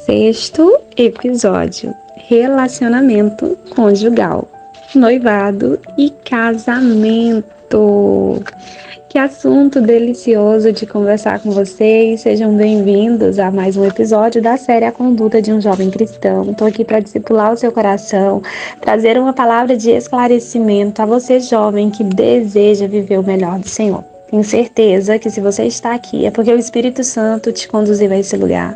Sexto episódio: relacionamento conjugal, noivado e casamento. Que assunto delicioso de conversar com vocês. Sejam bem-vindos a mais um episódio da série A Conduta de um Jovem Cristão. Estou aqui para discipular o seu coração, trazer uma palavra de esclarecimento a você, jovem, que deseja viver o melhor do Senhor. Tenho certeza que se você está aqui é porque o Espírito Santo te conduziu a esse lugar.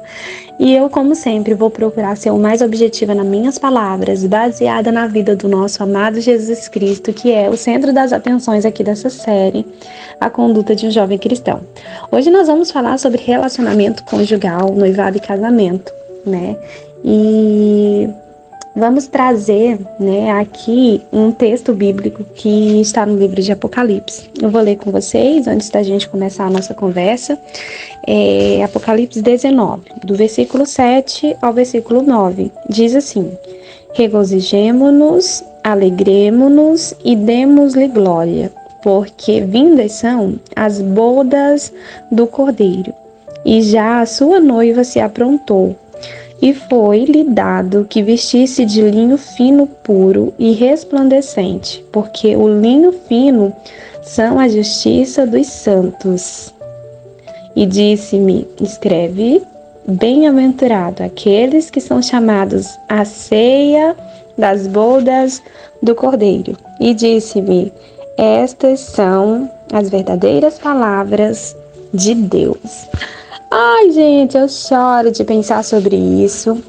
E eu, como sempre, vou procurar ser o mais objetiva nas minhas palavras, baseada na vida do nosso amado Jesus Cristo, que é o centro das atenções aqui dessa série, A Conduta de um Jovem Cristão. Hoje nós vamos falar sobre relacionamento conjugal, noivado e casamento, né? E vamos trazer, aqui um texto bíblico que está no livro de Apocalipse. Eu vou ler com vocês antes da gente começar a nossa conversa. Apocalipse 19, do versículo 7 ao versículo 9. Diz assim: regozijemo-nos, alegremo-nos e demos-lhe glória, porque vindas são as bodas do Cordeiro, e já a sua noiva se aprontou. E foi-lhe dado que vestisse de linho fino puro e resplandecente, porque o linho fino são a justiça dos santos. E disse-me: escreve, bem-aventurado aqueles que são chamados à ceia das bodas do Cordeiro. E disse-me: estas são as verdadeiras palavras de Deus. Ai, gente, eu choro de pensar sobre isso.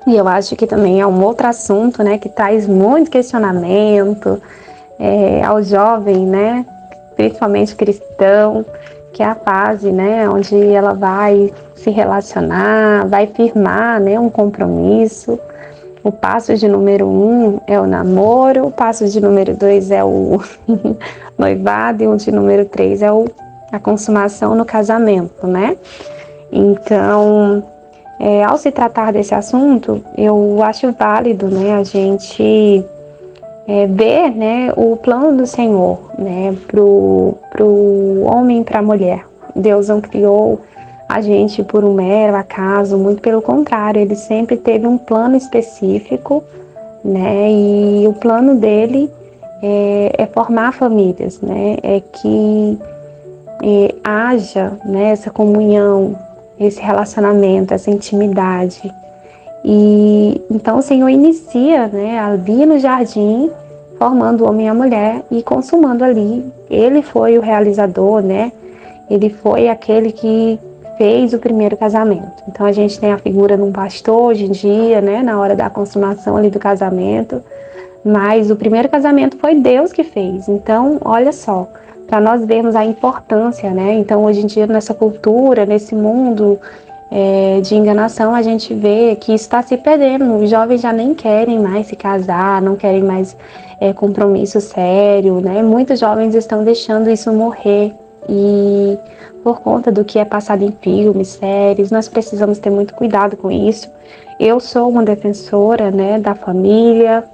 E eu acho que também é um outro assunto, que traz muito questionamento ao jovem, principalmente cristão, que é a fase, onde ela vai se relacionar, vai firmar, um compromisso. O passo de número 1 é o namoro, o passo de número 2 é o noivado e o de número 3 é a consumação no casamento, Então, ao se tratar desse assunto, eu acho válido, a gente ver, o plano do Senhor, pro homem e para a mulher. Deus não criou a gente por um mero acaso, muito pelo contrário, Ele sempre teve um plano específico, e o plano dele é formar famílias, é que haja, essa comunhão, esse relacionamento, essa intimidade. E então o Senhor inicia, ali no jardim, formando o homem e a mulher e consumando ali. Ele foi o realizador, Ele foi aquele que fez o primeiro casamento. Então a gente tem a figura de um pastor hoje em dia, na hora da consumação ali do casamento. Mas o primeiro casamento foi Deus que fez. Então, olha só, para nós vermos a importância, Então, hoje em dia, nessa cultura, nesse mundo de enganação, a gente vê que isso está se perdendo. Os jovens já nem querem mais se casar, não querem mais compromisso sério, Muitos jovens estão deixando isso morrer. E por conta do que é passado em filmes, séries, nós precisamos ter muito cuidado com isso. Eu sou uma defensora, da família,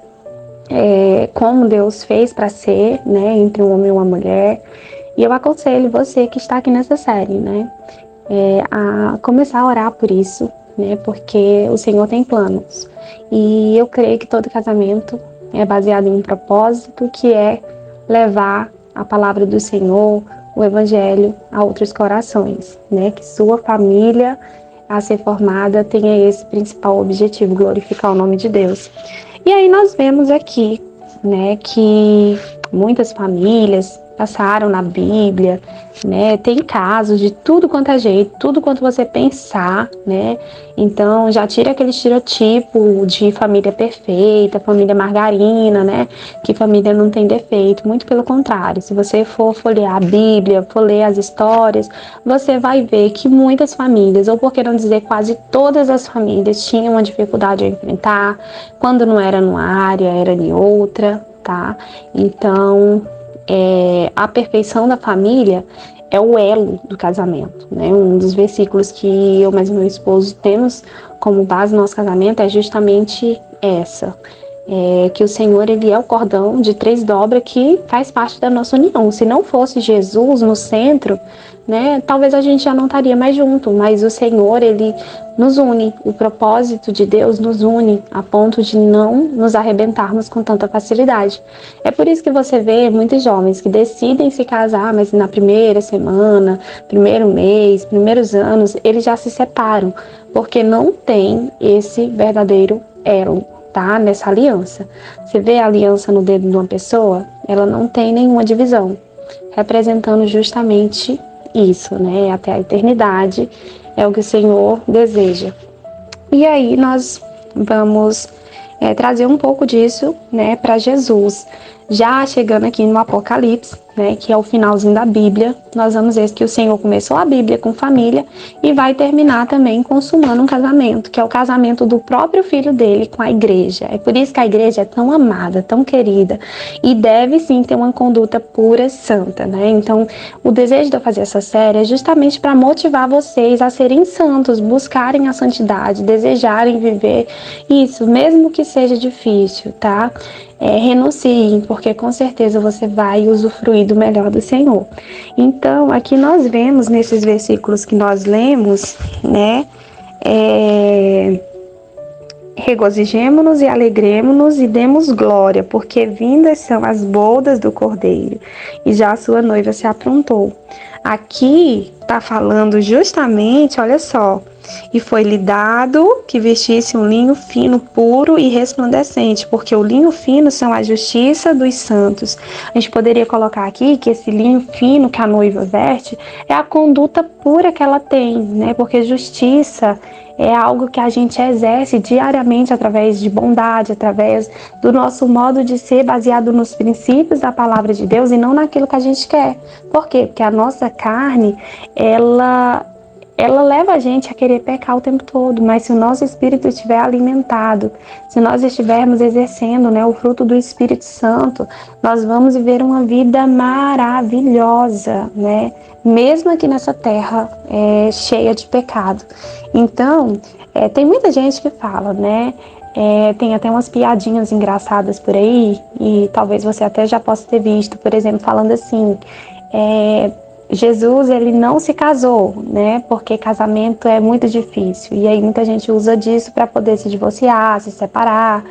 como Deus fez para ser, entre um homem e uma mulher. E eu aconselho você que está aqui nessa série, a começar a orar por isso, porque o Senhor tem planos. E eu creio que todo casamento é baseado em um propósito, que é levar a palavra do Senhor, o Evangelho, a outros corações, que sua família a ser formada tenha esse principal objetivo, glorificar o nome de Deus. E aí nós vemos aqui, que muitas famílias passaram na Bíblia, tem casos de tudo quanto é jeito, tudo quanto você pensar, Então já tira aquele estereotipo de família perfeita, família margarina, que família não tem defeito, muito pelo contrário. Se você for folhear a Bíblia, for ler as histórias, você vai ver que muitas famílias, ou por que não dizer quase todas as famílias, tinham uma dificuldade a enfrentar, quando não era numa área, era em outra, tá? Então, a perfeição da família é o elo do casamento, Um dos versículos que eu mais meu esposo temos como base no nosso casamento é justamente essa. que o Senhor, ele é o cordão de 3 dobras que faz parte da nossa união. Se não fosse Jesus no centro, né, talvez a gente já não estaria mais junto, mas o Senhor, ele nos une, o propósito de Deus nos une a ponto de não nos arrebentarmos com tanta facilidade. É por isso que você vê muitos jovens que decidem se casar, mas na primeira semana, primeiro mês, primeiros anos, eles já se separam, porque não tem esse verdadeiro elo, tá? Nessa aliança. Você vê a aliança no dedo de uma pessoa, ela não tem nenhuma divisão, representando justamente isso, né? Até a eternidade é o que o Senhor deseja. E aí nós vamos trazer um pouco disso, né, para Jesus. Já chegando aqui no Apocalipse, né, que é o finalzinho da Bíblia, nós vamos ver que o Senhor começou a Bíblia com família e vai terminar também consumando um casamento, que é o casamento do próprio filho dele com a igreja. É por isso que a igreja é tão amada, tão querida e deve sim ter uma conduta pura e santa, né? Então, o desejo de eu fazer essa série é justamente para motivar vocês a serem santos, buscarem a santidade, desejarem viver isso, mesmo que seja difícil, tá? Renunciem, porque com certeza você vai usufruir do melhor do Senhor. Então, aqui nós vemos nesses versículos que nós lemos, né? Regozijemo-nos e alegremo-nos e demos glória, porque vindas são as bodas do Cordeiro, e já a sua noiva se aprontou. Aqui está falando justamente, olha só, e foi-lhe dado que vestisse um linho fino, puro e resplandecente, porque o linho fino são a justiça dos santos. A gente poderia colocar aqui que esse linho fino que a noiva veste é a conduta pura que ela tem, né? Porque justiça é algo que a gente exerce diariamente através de bondade, através do nosso modo de ser baseado nos princípios da palavra de Deus e não naquilo que a gente quer. Por quê? Porque a nossa carne, ela leva a gente a querer pecar o tempo todo, mas se o nosso espírito estiver alimentado, se nós estivermos exercendo, né, o fruto do Espírito Santo, nós vamos viver uma vida maravilhosa, né? Mesmo aqui nessa terra cheia de pecado. Então, tem muita gente que fala, né? Tem até umas piadinhas engraçadas por aí, e talvez você até já possa ter visto, por exemplo, falando assim, Jesus, ele não se casou, né? Porque casamento é muito difícil. E aí muita gente usa disso para poder se divorciar, se separar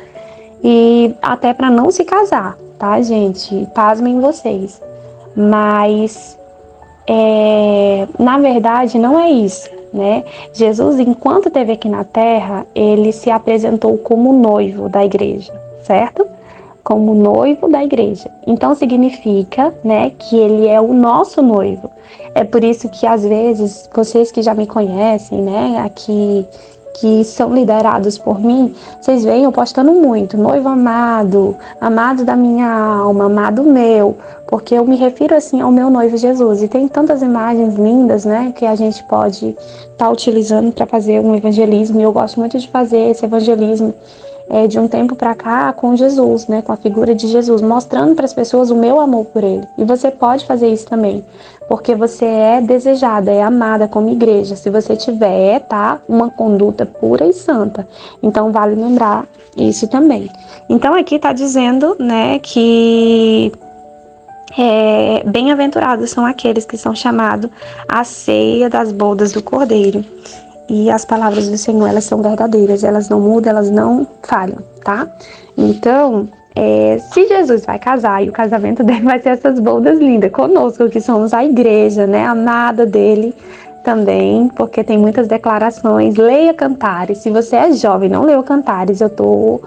e até para não se casar, tá, gente? Pasmem vocês. Mas na verdade não é isso, né? Jesus, enquanto esteve aqui na Terra, ele se apresentou como noivo da igreja, certo? Como noivo da igreja. Então significa, né, que ele é o nosso noivo. É por isso que às vezes vocês que já me conhecem, né, aqui que são liderados por mim, vocês veem eu postando muito, noivo amado, amado da minha alma, amado meu, porque eu me refiro assim ao meu noivo Jesus. E tem tantas imagens lindas, né, que a gente pode estar utilizando para fazer um evangelismo. E eu gosto muito de fazer esse evangelismo de um tempo para cá com Jesus, né, com a figura de Jesus, mostrando para as pessoas o meu amor por ele. E você pode fazer isso também, porque você é desejada, é amada como igreja, se você tiver, tá, uma conduta pura e santa. Então vale lembrar isso também. Então aqui está dizendo, né, que bem-aventurados são aqueles que são chamados à ceia das bodas do Cordeiro. E as palavras do Senhor, elas são verdadeiras, elas não mudam, elas não falham, tá? Então, se Jesus vai casar e o casamento dele vai ser essas bodas lindas, conosco que somos a igreja, né, amada dele também, porque tem muitas declarações. Leia Cantares, se você é jovem, não leu Cantares, eu tô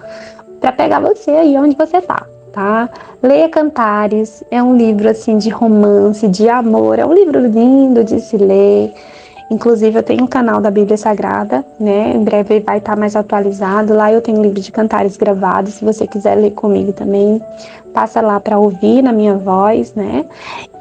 para pegar você aí onde você tá? Leia Cantares, é um livro assim de romance, de amor, é um livro lindo de se ler. Inclusive, eu tenho um canal da Bíblia Sagrada, né? Em breve vai estar mais atualizado. Lá eu tenho livro de cantares gravados. Se você quiser ler comigo também, passa lá para ouvir na minha voz, né?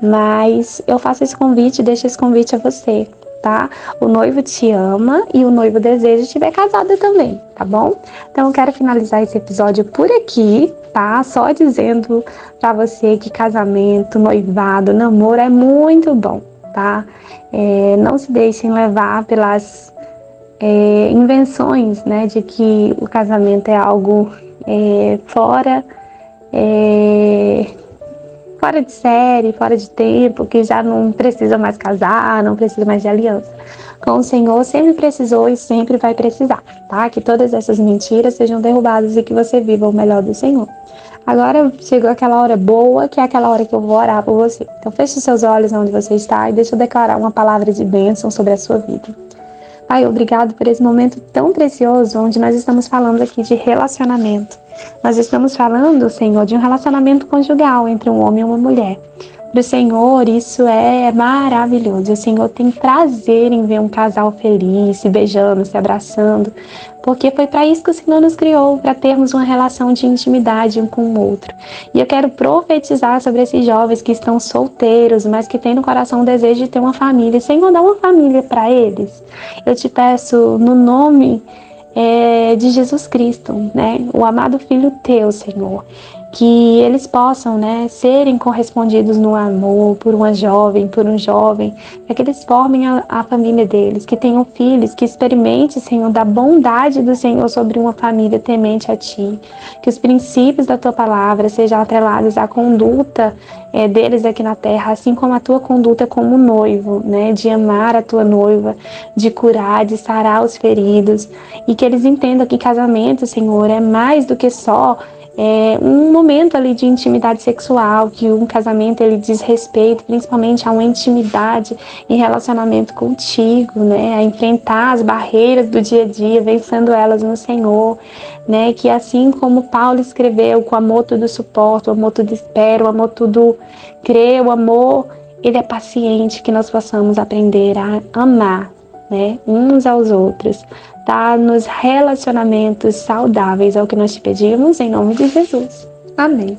Mas eu faço esse convite, deixo esse convite a você, tá? O noivo te ama e o noivo deseja estiver casada também, tá bom? Então, eu quero finalizar esse episódio por aqui, tá? Só dizendo para você que casamento, noivado, namoro é muito bom, tá? Não se deixem levar pelas invenções, né, de que o casamento é algo fora, é, fora de série, fora de tempo, que já não precisa mais casar, não precisa mais de aliança. Com o Senhor sempre precisou e sempre vai precisar, tá? Que todas essas mentiras sejam derrubadas e que você viva o melhor do Senhor. Agora chegou aquela hora boa, que é aquela hora que eu vou orar por você. Então feche os seus olhos onde você está e deixa eu declarar uma palavra de bênção sobre a sua vida. Pai, obrigado por esse momento tão precioso, onde nós estamos falando aqui de relacionamento. Nós estamos falando, Senhor, de um relacionamento conjugal entre um homem e uma mulher. Para o Senhor, isso é maravilhoso. O Senhor tem prazer em ver um casal feliz, se beijando, se abraçando, porque foi para isso que o Senhor nos criou, para termos uma relação de intimidade um com o outro. E eu quero profetizar sobre esses jovens que estão solteiros, mas que têm no coração o desejo de ter uma família. Senhor, dá uma família para eles. Eu te peço, no nome de Jesus Cristo, né? O amado Filho teu, Senhor, que eles possam, né, serem correspondidos no amor por uma jovem, por um jovem, para que eles formem a família deles, que tenham filhos, que experimentem, Senhor, da bondade do Senhor sobre uma família temente a Ti, que os princípios da Tua palavra sejam atrelados à conduta deles aqui na terra, assim como a Tua conduta como noivo, né, de amar a Tua noiva, de curar, de sarar os feridos, e que eles entendam que casamento, Senhor, é mais do que só um momento ali de intimidade sexual, que um casamento ele diz respeito principalmente a uma intimidade em relacionamento contigo, né, a enfrentar as barreiras do dia a dia, vencendo elas no Senhor, né, que assim como Paulo escreveu, com o amor tudo suporta, o amor tudo espera, o amor tudo crê, o amor ele é paciente, que nós possamos aprender a amar, né, uns aos outros, tá? Nos relacionamentos saudáveis, é o que nós te pedimos, em nome de Jesus. Amém.